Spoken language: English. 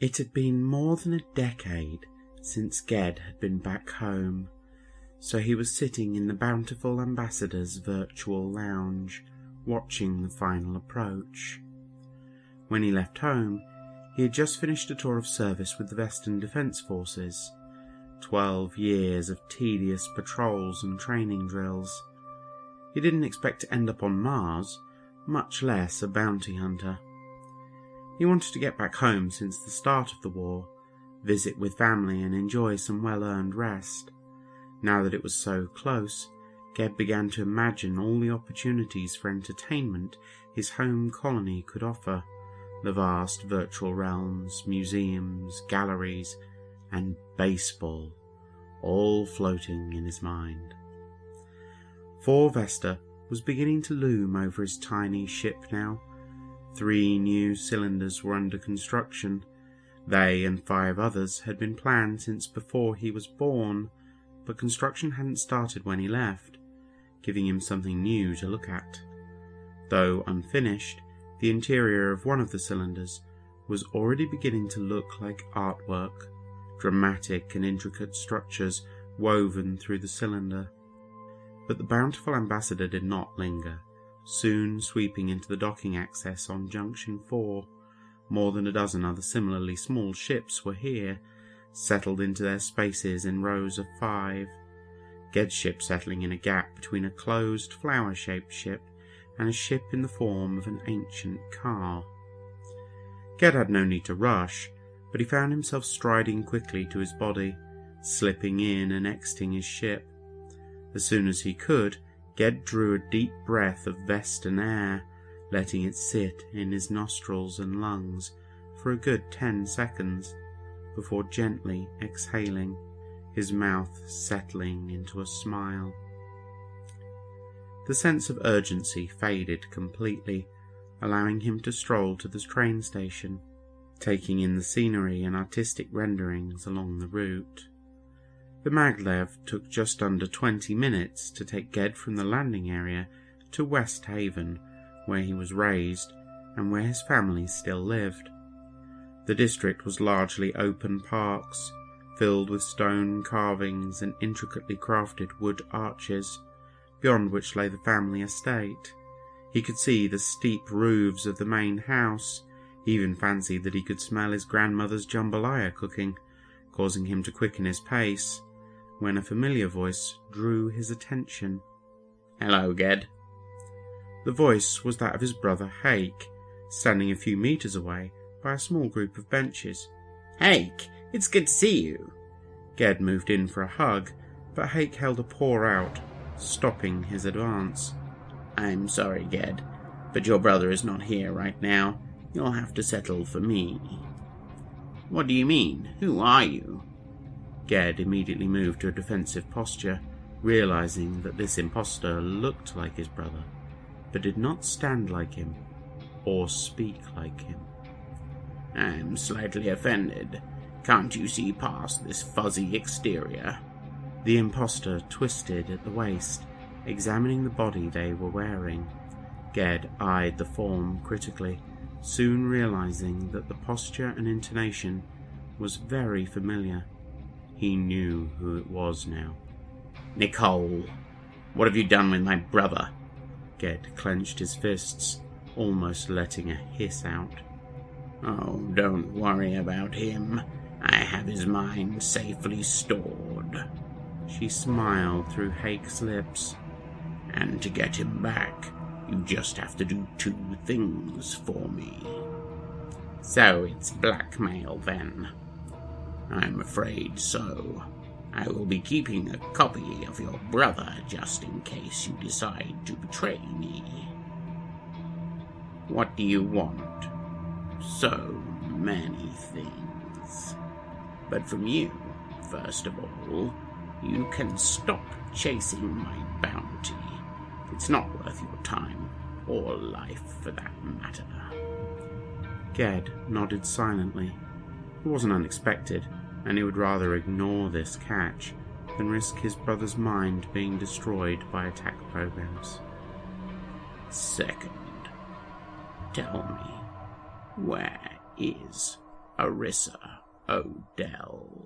It had been more than a decade since Ged had been back home, so he was sitting in the bountiful ambassador's virtual lounge, watching the final approach. When he left home, he had just finished a tour of service with the Western Defence Forces. 12 years of tedious patrols and training drills. He didn't expect to end up on Mars, much less a bounty hunter. He wanted to get back home since the start of the war, visit with family and enjoy some well-earned rest. Now that it was so close, Ged began to imagine all the opportunities for entertainment his home colony could offer. The vast virtual realms, museums, galleries, and baseball, all floating in his mind. 4 Vesta was beginning to loom over his tiny ship now. 3 new cylinders were under construction. They and 5 others had been planned since before he was born, but construction hadn't started when he left, giving him something new to look at. Though unfinished, the interior of one of the cylinders was already beginning to look like artwork, dramatic and intricate structures woven through the cylinder. But the bountiful ambassador did not linger, soon sweeping into the docking access on Junction 4. More than a dozen other similarly small ships were here, settled into their spaces in rows of 5. Ged's ship settling in a gap between a closed flower-shaped ship and a ship in the form of an ancient car. Ged had no need to rush, but he found himself striding quickly to his body, slipping in and exiting his ship. As soon as he could, Ged drew a deep breath of Vestan air, letting it sit in his nostrils and lungs for a good 10 seconds, before gently exhaling, his mouth settling into a smile. The sense of urgency faded completely, allowing him to stroll to the train station, taking in the scenery and artistic renderings along the route. The maglev took just under 20 minutes to take Ged from the landing area to West Haven, where he was raised and where his family still lived. The district was largely open parks, filled with stone carvings and intricately crafted wood arches, beyond which lay the family estate. He could see the steep roofs of the main house. He even fancied that he could smell his grandmother's jambalaya cooking, causing him to quicken his pace, when a familiar voice drew his attention. "Hello, Ged." The voice was that of his brother Hake, standing a few meters away by a small group of benches. "Hake, it's good to see you." Ged moved in for a hug, but Hake held a paw out, stopping his advance. "I'm sorry, Ged, but your brother is not here right now. You'll have to settle for me." "What do you mean? Who are you?" Ged immediately moved to a defensive posture, realizing that this impostor looked like his brother, but did not stand like him, or speak like him. "I'm slightly offended. Can't you see past this fuzzy exterior?" The impostor twisted at the waist, examining the body they were wearing. Ged eyed the form critically, soon realizing that the posture and intonation was very familiar. He knew who it was now. "Nicole, what have you done with my brother?" Ged clenched his fists, almost letting a hiss out. "Oh, don't worry about him. I have his mind safely stored." She smiled through Hake's lips. "And to get him back, you just have to do 2 things for me." "So it's blackmail, then?" "I'm afraid so. I will be keeping a copy of your brother just in case you decide to betray me." "What do you want?" "So many things. But from you, first of all, you can stop chasing my bounty. It's not worth your time, or life for that matter." Ged nodded silently. It wasn't unexpected, and he would rather ignore this catch than risk his brother's mind being destroyed by attack programs. "Second, tell me, where is Arissa O'Dell.